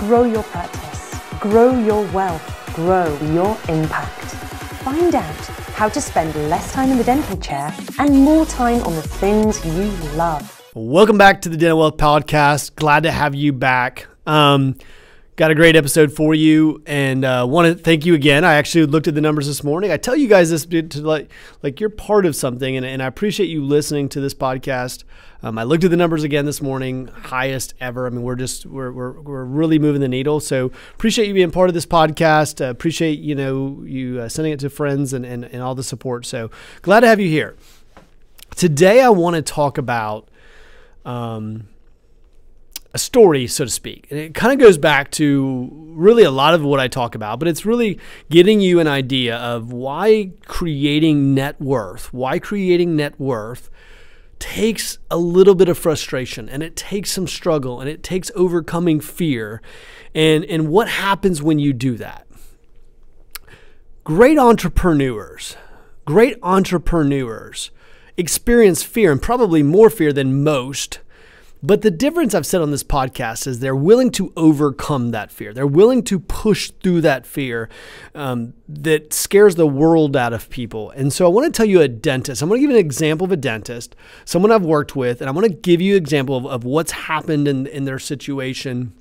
Grow your practice, grow your wealth, grow your impact. Find out how to spend less time in the dental chair and more time on the things you love. Welcome back to the Dental Wealth Podcast. Glad to have you back. Got a great episode for you, and want to thank you again. I actually looked at the numbers this morning. I tell you guys this to like you're part of something, and I appreciate you listening to this podcast. I looked at the numbers again this morning, highest ever. I mean, we're really moving the needle. So appreciate you being part of this podcast. Appreciate you sending it to friends and all the support. So glad to have you here. Today I want to talk about a story, so to speak. And it kind of goes back to really a lot of what I talk about, but it's really getting you an idea of why creating net worth takes a little bit of frustration, and it takes some struggle, and it takes overcoming fear, and what happens when you do that. Great entrepreneurs experience fear, and probably more fear than most. But the difference I've said on this podcast is they're willing to overcome that fear. They're willing to push through that fear that scares the world out of people. And so I want to tell you a dentist. I'm going to give you an example of a dentist, someone I've worked with, and I want to give you an example of what's happened in their situation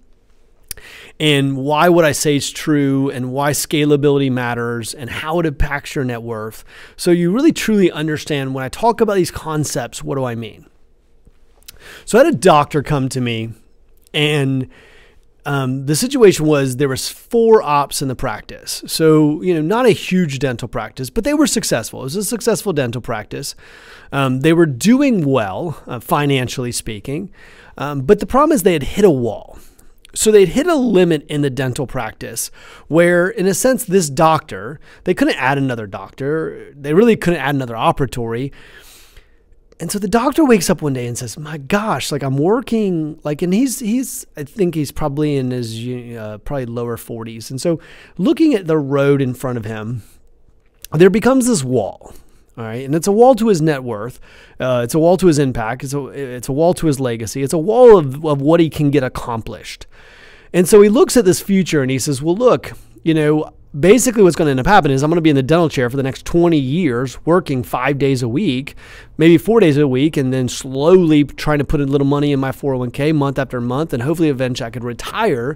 and why what I say is true and why scalability matters and how it impacts your net worth. So you really truly understand when I talk about these concepts, what do I mean? So I had a doctor come to me, and the situation was there was 4 ops in the practice. So, not a huge dental practice, but they were successful. It was a successful dental practice. They were doing well, financially speaking, but the problem is they had hit a wall. So they'd hit a limit in the dental practice where, in a sense, this doctor, they couldn't add another doctor. They really couldn't add another operatory. And so the doctor wakes up one day and says, my gosh, I'm working, and he's I think he's probably in his probably lower 40s. And so looking at the road in front of him, there becomes this wall, all right? And it's a wall to his net worth. It's a wall to his impact. It's a wall to his legacy. It's a wall of what he can get accomplished. And so he looks at this future and he says, well, look, basically what's going to end up happening is I'm going to be in the dental chair for the next 20 years, working 5 days a week, maybe 4 days a week, and then slowly trying to put a little money in my 401k month after month, and hopefully eventually I could retire.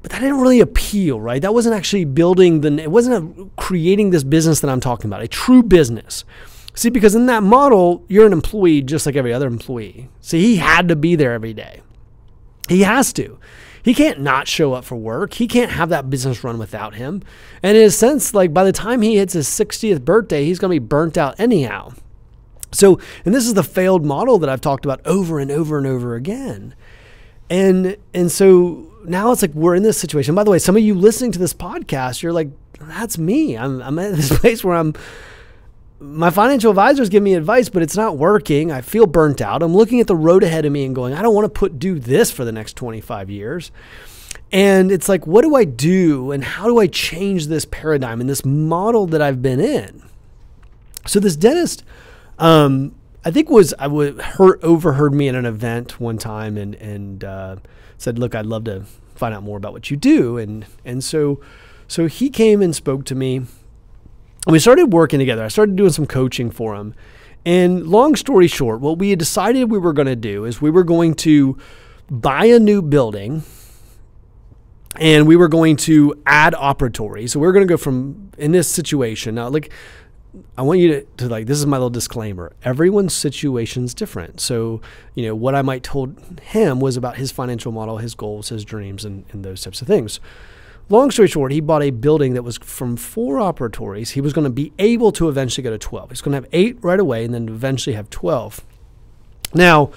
But that didn't really appeal, right? That wasn't actually it wasn't creating this business that I'm talking about, a true business. See, because in that model, you're an employee just like every other employee. See, he had to be there every day. He has to. He can't not show up for work. He can't have that business run without him. And in a sense, by the time he hits his 60th birthday, he's going to be burnt out anyhow. So, and this is the failed model that I've talked about over and over and over again. And so now it's we're in this situation. By the way, some of you listening to this podcast, you're like, that's me. I'm at this place where my financial advisors give me advice, but it's not working. I feel burnt out. I'm looking at the road ahead of me and going, I don't want to do this for the next 25 years. And it's what do I do? And how do I change this paradigm and this model that I've been in? So this dentist, I think overheard me at an event one time and said, look, I'd love to find out more about what you do. And so he came and spoke to me. And we started working together. I started doing some coaching for him. And long story short, what we had decided we were going to do is we were going to buy a new building and we were going to add operatory. So we're going to go from, in this situation, now I want you to this is my little disclaimer. Everyone's situation's different. So, what I might told him was about his financial model, his goals, his dreams, and those types of things. Long story short, he bought a building that was from 4 operatories. He was going to be able to eventually go to 12. He's going to have 8 right away and then eventually have 12. Now,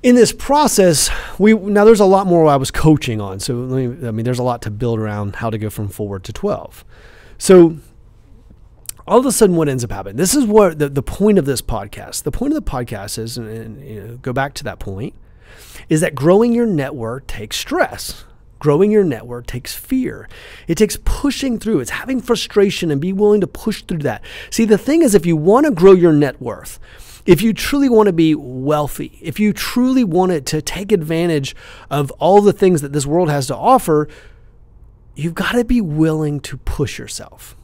in this process, now there's a lot more I was coaching on. So, there's a lot to build around how to go from 4 to 12. So, all of a sudden, what ends up happening? This is what the point of this podcast. The point of the podcast is, and go back to that point, is that growing your network takes stress. Growing your network takes fear. It takes pushing through. It's having frustration and be willing to push through that. See, the thing is, if you want to grow your net worth, If you truly want to be wealthy, if you truly want to take advantage of all the things that this world has to offer, you've got to be willing to push yourself.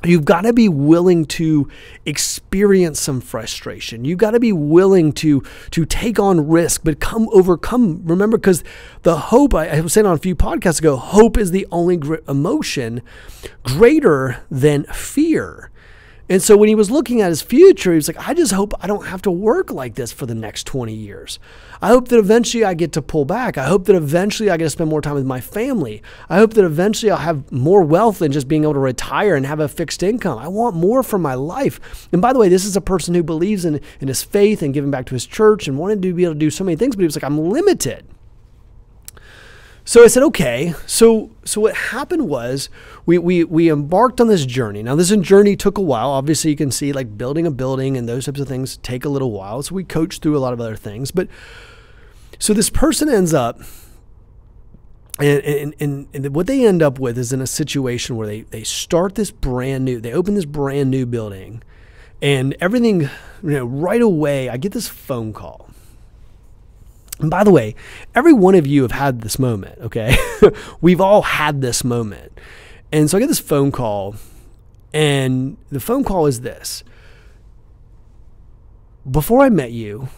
You've got to be willing to experience some frustration. You've got to be willing to take on risk, but overcome. Remember, because the hope, I was saying on a few podcasts ago, hope is the only emotion greater than fear. And so when he was looking at his future, he was like, I just hope I don't have to work like this for the next 20 years. I hope that eventually I get to pull back. I hope that eventually I get to spend more time with my family. I hope that eventually I'll have more wealth than just being able to retire and have a fixed income. I want more from my life. And by the way, this is a person who believes in his faith and giving back to his church and wanted to be able to do so many things, but he was like, I'm limited. So I said, okay. So what happened was we embarked on this journey. Now this journey took a while. Obviously you can see like building a building and those types of things take a little while. So we coached through a lot of other things. But so this person ends up and what they end up with is in a situation where they start this they open this brand new building and everything, right away I get this phone call. And by the way, every one of you have had this moment, okay? We've all had this moment. And so I get this phone call, and the phone call is this. Before I met you,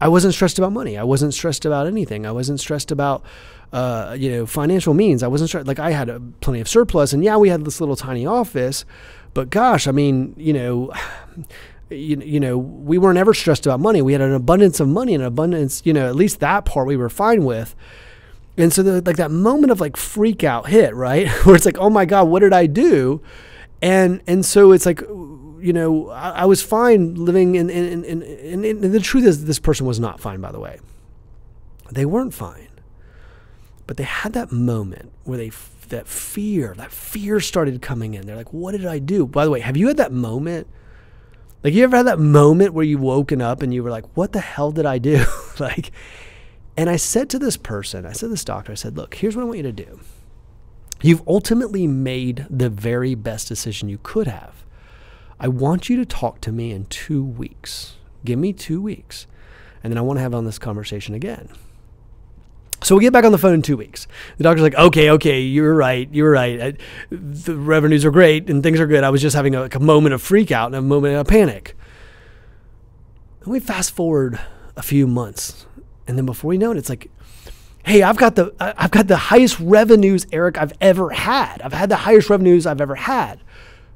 I wasn't stressed about money. I wasn't stressed about anything. I wasn't stressed about, financial means. I wasn't stressed. Like I had plenty of surplus, and yeah, we had this little tiny office, but gosh, I mean, we weren't ever stressed about money. We had an abundance of money and an abundance, at least that part we were fine with. And so that moment of like freak out hit, right? Where it's like, oh my God, what did I do? And so it's like, I was fine living in the truth is this person was not fine, by the way. They weren't fine, but they had that moment where that fear started coming in. They're like, what did I do? By the way, have you had that moment? Like you ever had that moment where you woken up and you were like, what the hell did I do? And I said to this doctor, I said, look, here's what I want you to do. You've ultimately made the very best decision you could have. I want you to talk to me in 2 weeks. Give me 2 weeks. And then I want to have on this conversation again. So we get back on the phone in 2 weeks. The doctor's like, okay, you're right. The revenues are great and things are good. I was just having a moment of freak out and a moment of panic. And we fast forward a few months. And then before we know it, it's like, hey, I've got the highest revenues, Eric, I've ever had. I've had the highest revenues I've ever had.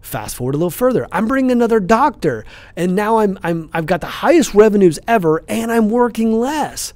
Fast forward a little further. I'm bringing another doctor and now I've got the highest revenues ever and I'm working less.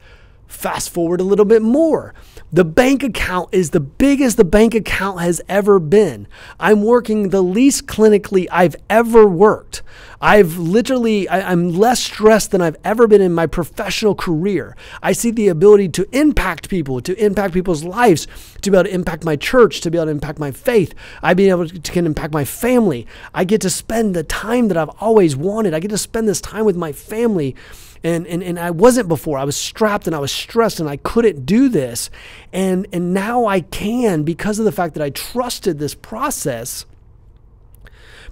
Fast forward a little bit more. The bank account is the biggest the bank account has ever been. I'm working the least clinically I've ever worked. I'm less stressed than I've ever been in my professional career. I see the ability to impact people, to impact people's lives, to be able to impact my church, to be able to impact my faith. Can impact my family. I get to spend the time that I've always wanted. I get to spend this time with my family. And I wasn't before. I was strapped and I was stressed and I couldn't do this. And now I can because of the fact that I trusted this process.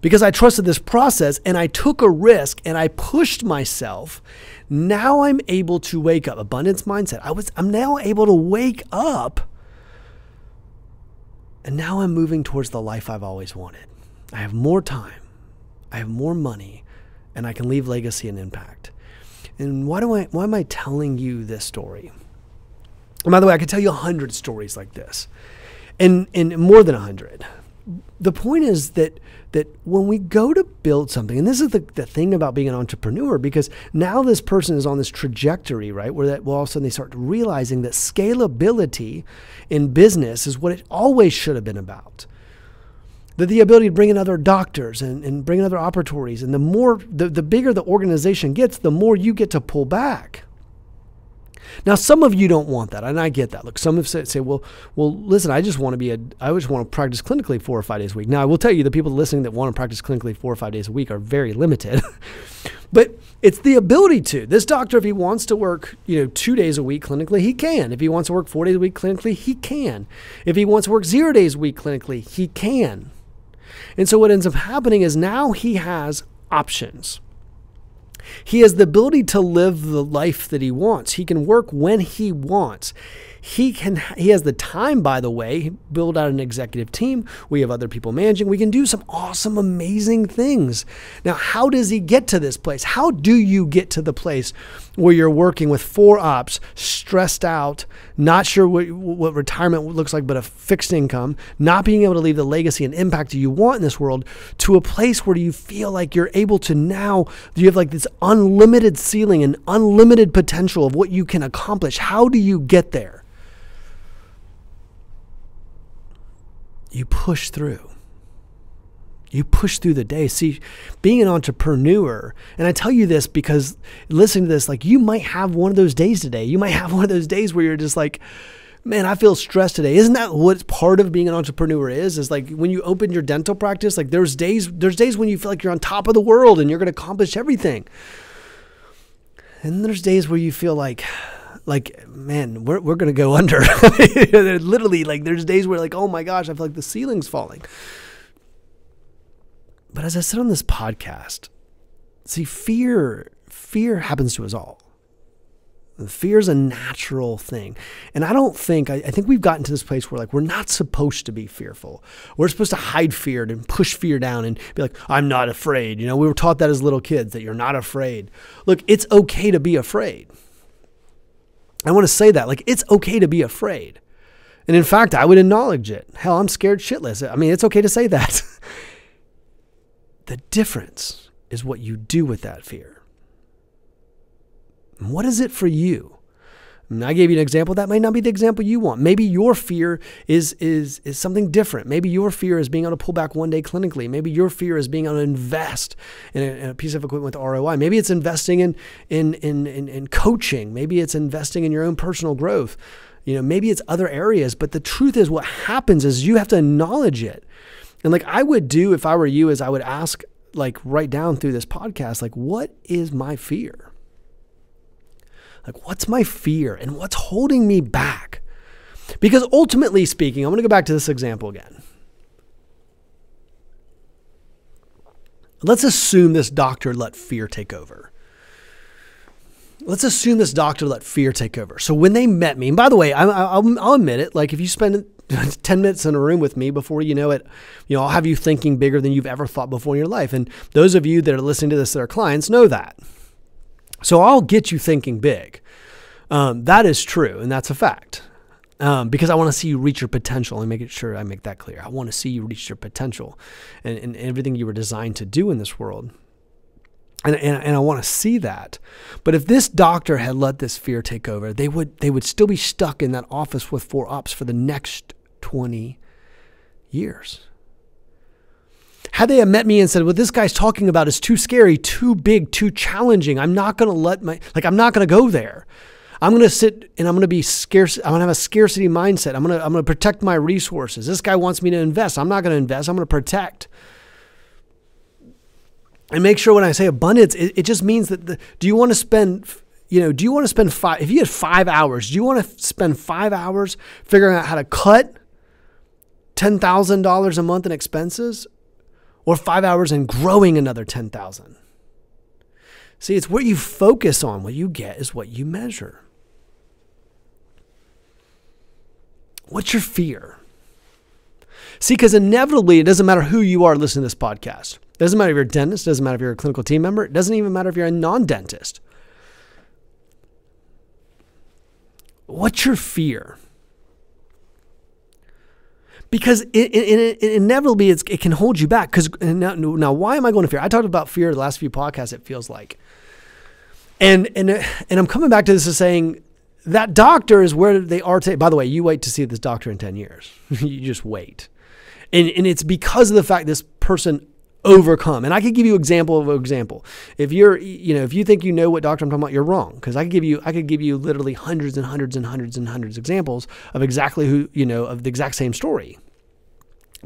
Because I trusted this process and I took a risk and I pushed myself. Now I'm able to wake up. Abundance mindset. I'm now able to wake up. And now I'm moving towards the life I've always wanted. I have more time. I have more money. And I can leave legacy and impact. And why am I telling you this story? And by the way, I could tell you 100 stories like this, and more than 100. The point is that when we go to build something, and this is the thing about being an entrepreneur, because now this person is on this trajectory, right, where all of a sudden they start realizing that scalability in business is what it always should have been about. The ability to bring in other doctors and bring in other operatories. And the bigger the organization gets, the more you get to pull back. Now, some of you don't want that, and I get that. Look, some have say, well, listen, I just want to practice clinically 4 or 5 days a week. Now, I will tell you, the people listening that want to practice clinically 4 or 5 days a week are very limited. But it's the ability to. This doctor, if he wants to work, 2 days a week clinically, he can. If he wants to work 4 days a week clinically, he can. If he wants to work 0 days a week clinically, he can. And so what ends up happening is now he has options. He has the ability to live the life that he wants. He can work when he wants. He has the time, by the way, build out an executive team. We have other people managing. We can do some awesome, amazing things. Now, how does he get to this place? How do you get to the place where you're working with 4 ops, stressed out, not sure what retirement looks like, but a fixed income, not being able to leave the legacy and impact you want in this world, to a place where you feel like you're able to now, you have like this unlimited ceiling and unlimited potential of what you can accomplish? How do you get there? You push through. You push through the day. See, being an entrepreneur, and I tell you this because listening to this, like you might have one of those days today. You might have one of those days where you're just like, man, I feel stressed today. Isn't that what part of being an entrepreneur is like when you open your dental practice, like there's days when you feel like you're on top of the world and you're going to accomplish everything. And there's days where you feel like, man, we're going to go under. Literally, like there's days where like, oh my gosh, I feel like the ceiling's falling. But as I said on this podcast, see, fear happens to us all. Fear is a natural thing. And I think we've gotten to this place where like, we're not supposed to be fearful. We're supposed to hide fear and push fear down and be like, I'm not afraid. You know, we were taught that as little kids, that you're not afraid. Look, it's okay to be afraid. I want to say that, like, it's okay to be afraid. And in fact, I would acknowledge it. Hell, I'm scared shitless. I mean, it's okay to say that. The difference is what you do with that fear. And what is it for you? I mean, I gave you an example. That might not be the example you want. Maybe your fear is something different. Maybe your fear is being able to pull back one day clinically. Maybe your fear is being able to invest in a piece of equipment with ROI. Maybe it's investing in coaching. Maybe it's investing in your own personal growth. You know, maybe it's other areas. But the truth is, what happens is you have to acknowledge it. And like I would do if I were you, is I would ask, like, write down through this podcast, like, what is my fear? Like, what's my fear and what's holding me back? Because ultimately speaking, I'm going to go back to this example again. Let's assume this doctor let fear take over. Let's assume this doctor let fear take over. So when they met me, and by the way, I'll admit it, like if you spend 10 minutes in a room with me, before you know it, you know, I'll have you thinking bigger than you've ever thought before in your life. And those of you that are listening to this that are clients know that. So I'll get you thinking big. That is true, and that's a fact. Because I want to see you reach your potential, and make sure I make that clear. I want to see you reach your potential and everything you were designed to do in this world. And I want to see that. But if this doctor had let this fear take over, they would still be stuck in that office with 4 ops for the next 20 years. Had they met me and said, what this guy's talking about is too scary, too big, too challenging, I'm not going to go there. I'm going to sit and I'm going to be scarce. I'm going to have a scarcity mindset. I'm going to protect my resources. This guy wants me to invest. I'm not going to invest. I'm going to protect. And make sure when I say abundance, it just means that do you want to spend 5, if you had 5 hours, do you want to spend 5 hours figuring out how to cut $10,000 a month in expenses, or 5 hours in growing another 10,000? See, it's what you focus on. What you get is what you measure. What's your fear? See, because inevitably, it doesn't matter who you are listening to this podcast. It doesn't matter if you're a dentist. It doesn't matter if you're a clinical team member. It doesn't even matter if you're a non-dentist. What's your fear? Because inevitably, it can hold you back. Because now, why am I going to fear? I talked about fear the last few podcasts, it feels like. And I'm coming back to this as saying, that doctor is where they are today. By the way, you wait to see this doctor in 10 years. You just wait. And it's because of the fact this person overcome. And I could give you example of example. If you think you know what doctor I'm talking about, you're wrong. Because I could give you literally hundreds and hundreds and hundreds and hundreds of examples of exactly of the exact same story.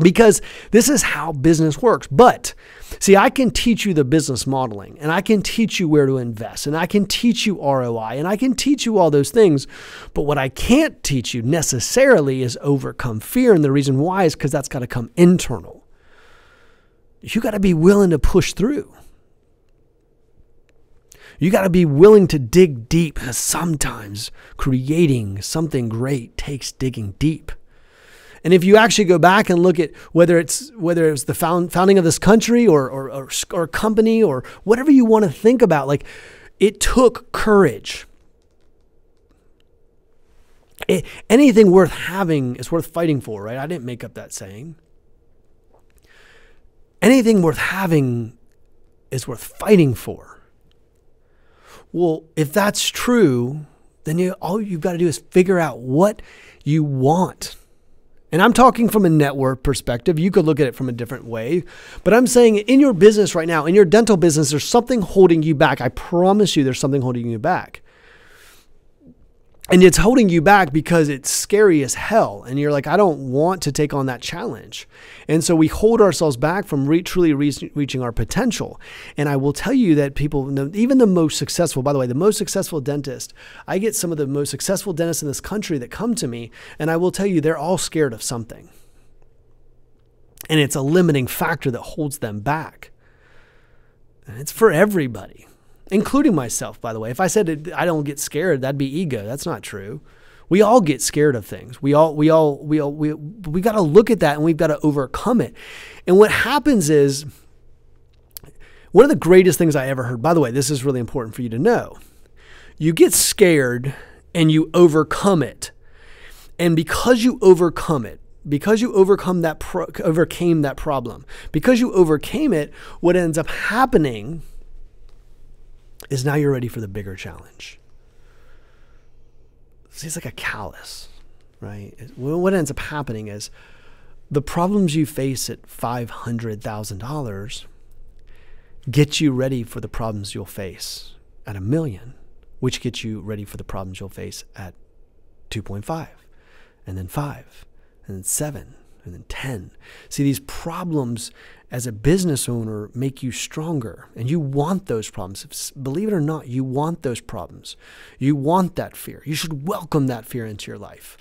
Because this is how business works. But see, I can teach you the business modeling, and I can teach you where to invest, and I can teach you ROI, and I can teach you all those things. But what I can't teach you necessarily is overcome fear. And the reason why is because that's got to come internal. You got to be willing to push through. You got to be willing to dig deep, because sometimes creating something great takes digging deep. And if you actually go back and look at whether it's the founding of this country or company or whatever you want to think about, like, it took courage. Anything worth having is worth fighting for, right? I didn't make up that saying. Anything worth having is worth fighting for. Well, if that's true, then all you've got to do is figure out what you want. And I'm talking from a net worth perspective. You could look at it from a different way. But I'm saying in your business right now, in your dental business, there's something holding you back. I promise you there's something holding you back. And it's holding you back because it's scary as hell. And you're like, I don't want to take on that challenge. And so we hold ourselves back from truly reaching our potential. And I will tell you that people, even the most successful, by the way, the most successful dentist, I get some of the most successful dentists in this country that come to me. And I will tell you, they're all scared of something. And it's a limiting factor that holds them back. And it's for everybody. Including myself, by the way. If I said I don't get scared, that'd be ego. That's not true. We all get scared of things. We got to look at that and we've got to overcome it. And what happens is, one of the greatest things I ever heard, by the way, this is really important for you to know. You get scared and you overcome it. And because you overcome it, because you overcame that problem, because you overcame it, what ends up happening is now you're ready for the bigger challenge. See, it's like a callus, right? What ends up happening is the problems you face at $500,000 get you ready for the problems you'll face at $1 million, which gets you ready for the problems you'll face at 2.5, and then 5, and then 7, and then 10. See, these problems as a business owner make you stronger, and you want those problems. Believe it or not, you want those problems. You want that fear. You should welcome that fear into your life.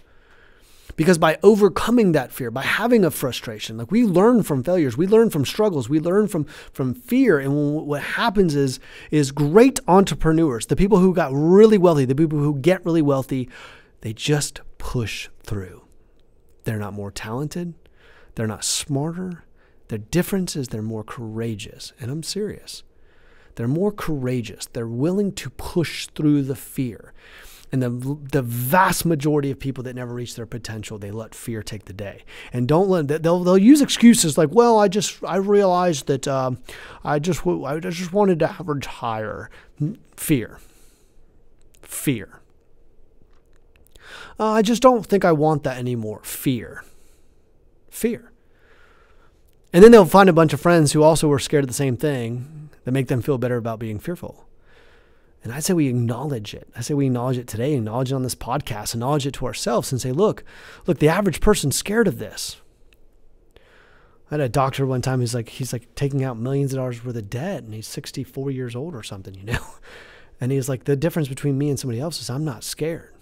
Because by overcoming that fear, by having a frustration, like, we learn from failures, we learn from struggles, we learn from fear. And what happens is great entrepreneurs, the people who got really wealthy, the people who get really wealthy, they just push through. They're not more talented. They're not smarter. Their difference is they're more courageous. And I'm serious. They're more courageous. They're willing to push through the fear. And the vast majority of people that never reach their potential, they let fear take the day. And they'll use excuses like, well, I realized that I just wanted to average higher. Fear. I just don't think I want that anymore. Fear. And then they'll find a bunch of friends who also were scared of the same thing that make them feel better about being fearful. And I say we acknowledge it. I say we acknowledge it today, acknowledge it on this podcast, acknowledge it to ourselves and say, look, the average person's scared of this. I had a doctor one time he's like taking out millions of dollars worth of debt, and he's 64 years old or something, And he's like, the difference between me and somebody else is I'm not scared.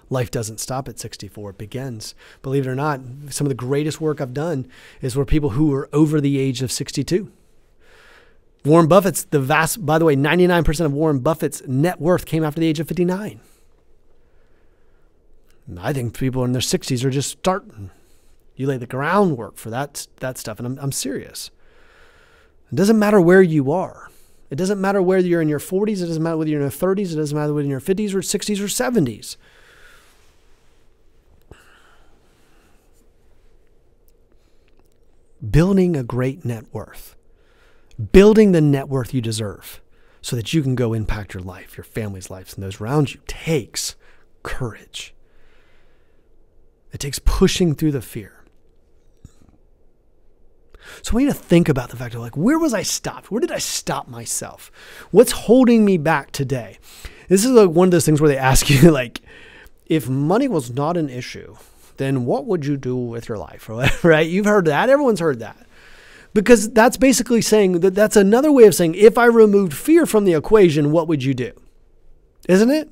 Life doesn't stop at 64. It begins. Believe it or not, some of the greatest work I've done is where people who are over the age of 62. Warren Buffett's by the way, 99% of Warren Buffett's net worth came after the age of 59. I think people in their 60s are just starting. You lay the groundwork for that stuff, and I'm serious. It doesn't matter where you are. It doesn't matter whether you're in your 40s. It doesn't matter whether you're in your 30s. It doesn't matter whether you're in your 50s or 60s or 70s. Building a great net worth. Building the net worth you deserve so that you can go impact your life, your family's lives, and those around you takes courage. It takes pushing through the fear. So we need to think about the fact of where was I stopped? Where did I stop myself? What's holding me back today? This is one of those things where they ask you if money was not an issue, then what would you do with your life? Right? You've heard that. Everyone's heard that. Because that's basically saying that's another way of saying, if I removed fear from the equation, what would you do? Isn't it?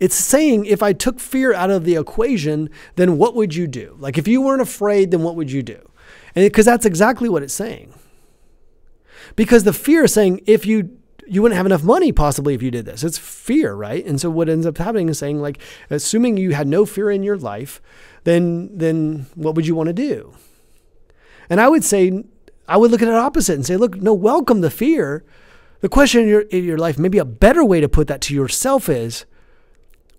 It's saying if I took fear out of the equation, then what would you do? If you weren't afraid, then what would you do? And because that's exactly what it's saying. Because the fear is saying if you wouldn't have enough money possibly if you did this. It's fear, right? And so what ends up happening is saying, like, assuming you had no fear in your life, then what would you want to do? And I would say, I would look at it opposite and say, look, no, welcome the fear. The question in your life, maybe a better way to put that to yourself is,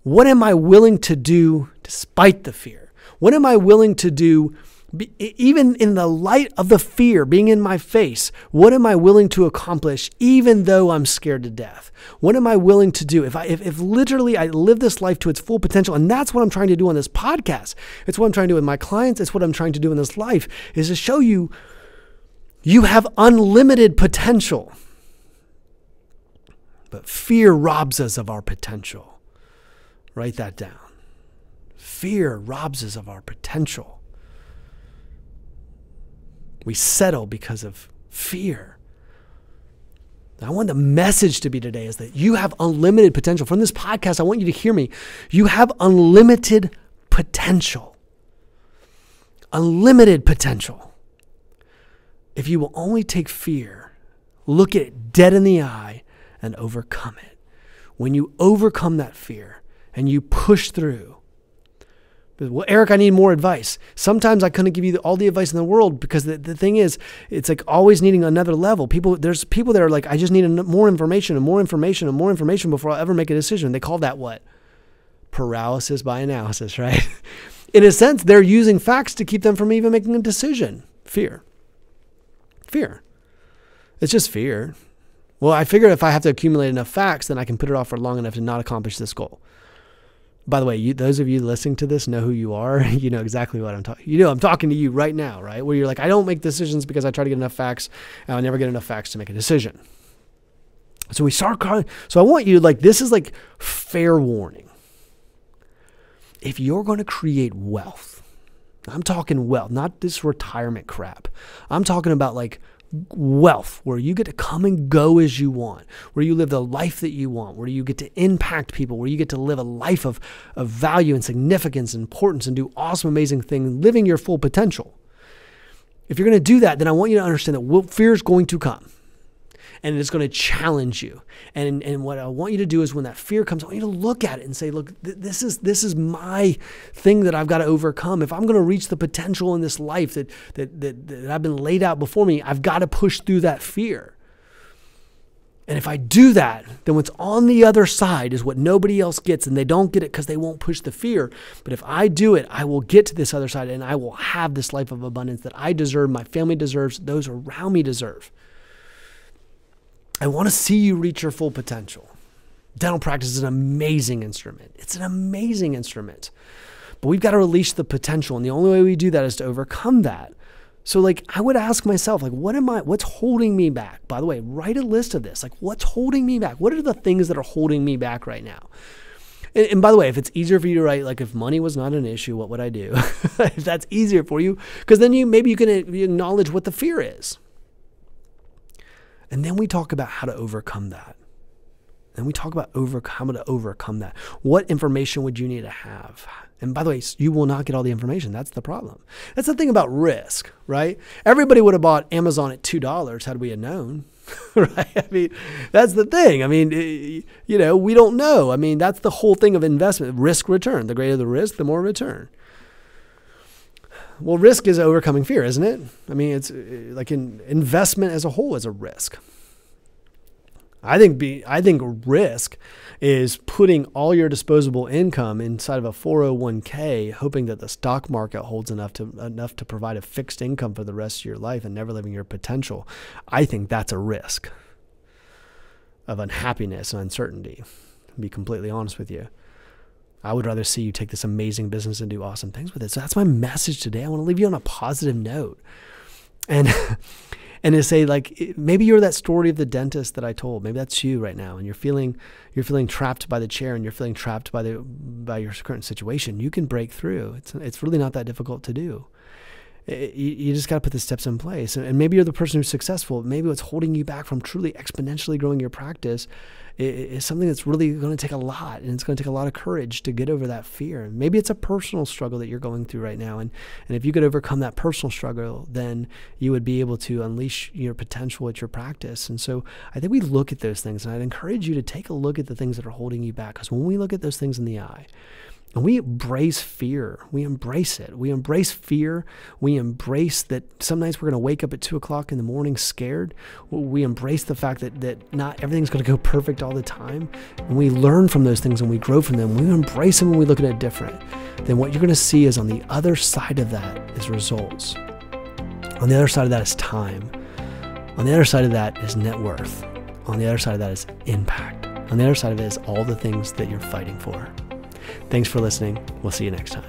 what am I willing to do despite the fear? What am I willing to do even in the light of the fear being in my face? What am I willing to accomplish even though I'm scared to death? What am I willing to do? If literally I live this life to its full potential, and that's what I'm trying to do on this podcast. It's what I'm trying to do with my clients. It's what I'm trying to do in this life, is to show you have unlimited potential. But fear robs us of our potential. Write that down. Fear robs us of our potential. We settle because of fear. I want the message to be today is that you have unlimited potential. From this podcast, I want you to hear me. You have unlimited potential. Unlimited potential. If you will only take fear, look it dead in the eye, and overcome it. When you overcome that fear and you push through, well, Eric, I need more advice. Sometimes I couldn't give you all the advice in the world because the thing is, it's like always needing another level. There's people that are like, I just need more information and more information and more information before I'll ever make a decision. They call that what? Paralysis by analysis, right? In a sense, they're using facts to keep them from even making a decision. Fear. Fear. It's just fear. Well, I figure if I have to accumulate enough facts, then I can put it off for long enough to not accomplish this goal. By the way, those of you listening to this know who you are. You know exactly what I'm talking. You know I'm talking to you right now, right? Where you're like, I don't make decisions because I try to get enough facts, and I never get enough facts to make a decision. So I want you, like, this is like fair warning. If you're going to create wealth, I'm talking wealth, not this retirement crap. I'm talking about like wealth, where you get to come and go as you want, where you live the life that you want, where you get to impact people, where you get to live a life of value and significance and importance and do awesome, amazing things, living your full potential. If you're going to do that, then I want you to understand that fear is going to come. And it's going to challenge you. And what I want you to do is when that fear comes, I want you to look at it and say, look, this is my thing that I've got to overcome. If I'm going to reach the potential in this life that I've been laid out before me, I've got to push through that fear. And if I do that, then what's on the other side is what nobody else gets, and they don't get it because they won't push the fear. But if I do it, I will get to this other side, and I will have this life of abundance that I deserve, my family deserves, those around me deserve. I want to see you reach your full potential. Dental practice is an amazing instrument. It's an amazing instrument. But we've got to release the potential. And the only way we do that is to overcome that. So like, I would ask myself, like, what's holding me back? By the way, write a list of this. Like, what's holding me back? What are the things that are holding me back right now? And by the way, if it's easier for you to write, like, if money was not an issue, what would I do? If that's easier for you, because then maybe you can acknowledge what the fear is. And then we talk about how to overcome that. And we talk about how to overcome that. What information would you need to have? And by the way, you will not get all the information. That's the problem. That's the thing about risk, right? Everybody would have bought Amazon at $2 had we had known, right? I mean, that's the thing. I mean, we don't know. I mean, that's the whole thing of investment, risk return. The greater the risk, the more return. Well, risk is overcoming fear, isn't it? I mean, it's like investment as a whole is a risk. I think risk is putting all your disposable income inside of a 401k, hoping that the stock market holds enough to provide a fixed income for the rest of your life and never living your potential. I think that's a risk of unhappiness and uncertainty, to be completely honest with you. I would rather see you take this amazing business and do awesome things with it. So that's my message today. I want to leave you on a positive note. And to say, like, maybe you're that story of the dentist that I told. Maybe that's you right now, and you're feeling trapped by the chair, and you're feeling trapped by your current situation. You can break through. It's really not that difficult to do. You just got to put the steps in place. And maybe you're the person who's successful. Maybe what's holding you back from truly exponentially growing your practice is something that's really going to take a lot, and it's going to take a lot of courage to get over that fear. Maybe it's a personal struggle that you're going through right now. And if you could overcome that personal struggle, then you would be able to unleash your potential at your practice. And so I think we look at those things, and I'd encourage you to take a look at the things that are holding you back. Because when we look at those things in the eye, and we embrace fear, we embrace it. We embrace fear. We embrace that some nights we're going to wake up at 2 o'clock in the morning scared. We embrace the fact that not everything's going to go perfect all the time. And we learn from those things and we grow from them. We embrace them and we look at it different. Then what you're going to see is on the other side of that is results. On the other side of that is time. On the other side of that is net worth. On the other side of that is impact. On the other side of it is all the things that you're fighting for. Thanks for listening. We'll see you next time.